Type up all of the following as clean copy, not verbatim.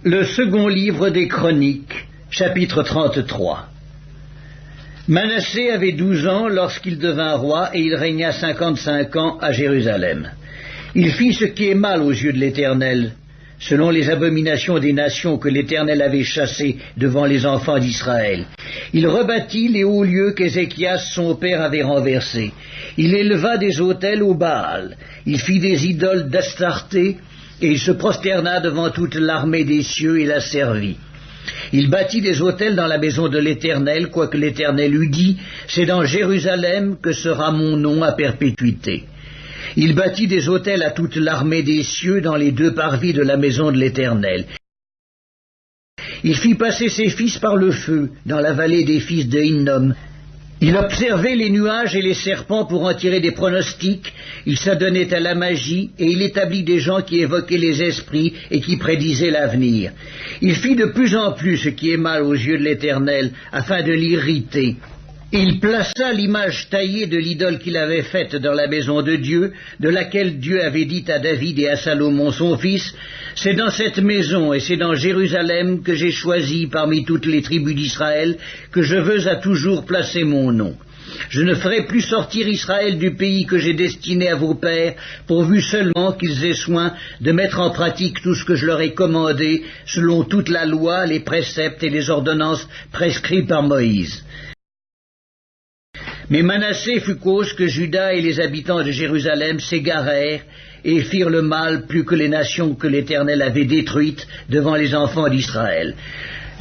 Le second livre des Chroniques, chapitre 33. Manassé avait 12 ans lorsqu'il devint roi et il régna 55 ans à Jérusalem. Il fit ce qui est mal aux yeux de l'Éternel, selon les abominations des nations que l'Éternel avait chassées devant les enfants d'Israël. Il rebâtit les hauts lieux qu'Ézéchias son père avait renversés. Il éleva des autels au Baal. Il fit des idoles d'Astarté, et il se prosterna devant toute l'armée des cieux et la servit. Il bâtit des autels dans la maison de l'Éternel, quoique l'Éternel eût dit, « C'est dans Jérusalem que sera mon nom à perpétuité. » Il bâtit des autels à toute l'armée des cieux dans les deux parvis de la maison de l'Éternel. Il fit passer ses fils par le feu dans la vallée des fils de Hinnom. Il observait les nuages et les serpents pour en tirer des pronostics, il s'adonnait à la magie, et il établit des gens qui évoquaient les esprits et qui prédisaient l'avenir. Il fit de plus en plus ce qui est mal aux yeux de l'Éternel, afin de l'irriter. Il plaça l'image taillée de l'idole qu'il avait faite dans la maison de Dieu, de laquelle Dieu avait dit à David et à Salomon son fils, « C'est dans cette maison et c'est dans Jérusalem que j'ai choisi parmi toutes les tribus d'Israël que je veux à toujours placer mon nom. Je ne ferai plus sortir Israël du pays que j'ai destiné à vos pères, pourvu seulement qu'ils aient soin de mettre en pratique tout ce que je leur ai commandé, selon toute la loi, les préceptes et les ordonnances prescrits par Moïse. » Mais Manassé fut cause que Juda et les habitants de Jérusalem s'égarèrent et firent le mal plus que les nations que l'Éternel avait détruites devant les enfants d'Israël.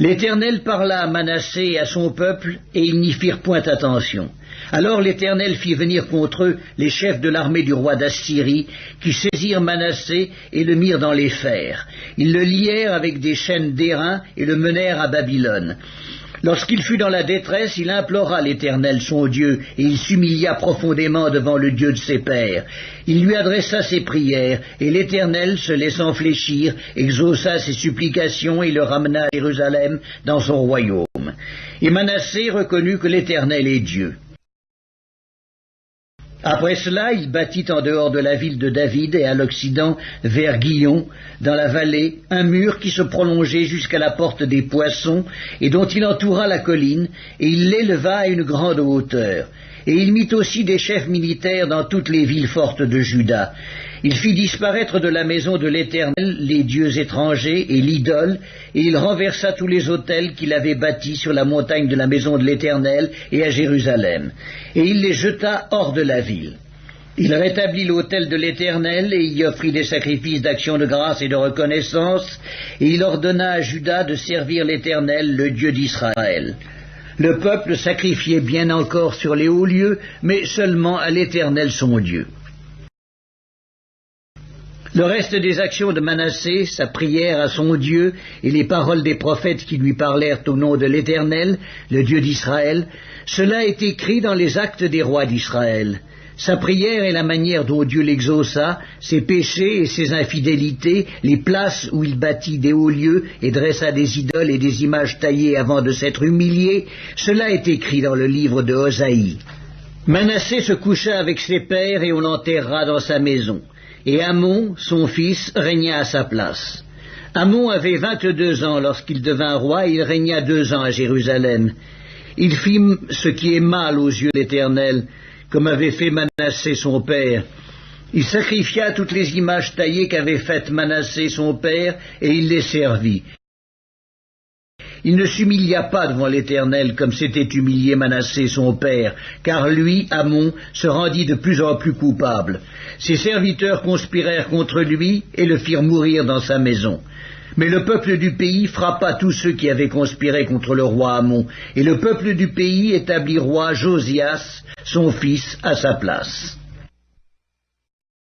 L'Éternel parla à Manassé et à son peuple, et ils n'y firent point attention. Alors l'Éternel fit venir contre eux les chefs de l'armée du roi d'Assyrie, qui saisirent Manassé et le mirent dans les fers. Ils le lièrent avec des chaînes d'airain et le menèrent à Babylone. Lorsqu'il fut dans la détresse, il implora l'Éternel son Dieu, et il s'humilia profondément devant le Dieu de ses pères. Il lui adressa ses prières, et l'Éternel, se laissant fléchir, exauça ses supplications et le ramena à Jérusalem dans son royaume. Et Manassé reconnut que l'Éternel est Dieu. Après cela, il bâtit en dehors de la ville de David et à l'occident, vers Guillon, dans la vallée, un mur qui se prolongeait jusqu'à la porte des Poissons et dont il entoura la colline, et il l'éleva à une grande hauteur. Et il mit aussi des chefs militaires dans toutes les villes fortes de Juda. Il fit disparaître de la maison de l'Éternel les dieux étrangers et l'idole, et il renversa tous les autels qu'il avait bâtis sur la montagne de la maison de l'Éternel et à Jérusalem, et il les jeta hors de la ville. Il rétablit l'autel de l'Éternel, et il y offrit des sacrifices d'action de grâce et de reconnaissance, et il ordonna à Juda de servir l'Éternel, le Dieu d'Israël. Le peuple sacrifiait bien encore sur les hauts lieux, mais seulement à l'Éternel son Dieu. Le reste des actions de Manassé, sa prière à son Dieu et les paroles des prophètes qui lui parlèrent au nom de l'Éternel, le Dieu d'Israël, cela est écrit dans les actes des rois d'Israël. Sa prière et la manière dont Dieu l'exauça, ses péchés et ses infidélités, les places où il bâtit des hauts lieux et dressa des idoles et des images taillées avant de s'être humilié, cela est écrit dans le livre de Osaïe. Manassé se coucha avec ses pères et on l'enterra dans sa maison. Et Amon, son fils, régna à sa place. Amon avait 22 ans lorsqu'il devint roi, et il régna 2 ans à Jérusalem. Il fit ce qui est mal aux yeux de l'Éternel, comme avait fait Manassé son père. Il sacrifia toutes les images taillées qu'avait faites Manassé son père, et il les servit. Il ne s'humilia pas devant l'Éternel comme s'était humilié Manassé son père, car lui, Amon, se rendit de plus en plus coupable. Ses serviteurs conspirèrent contre lui et le firent mourir dans sa maison. Mais le peuple du pays frappa tous ceux qui avaient conspiré contre le roi Amon, et le peuple du pays établit roi Josias, son fils, à sa place.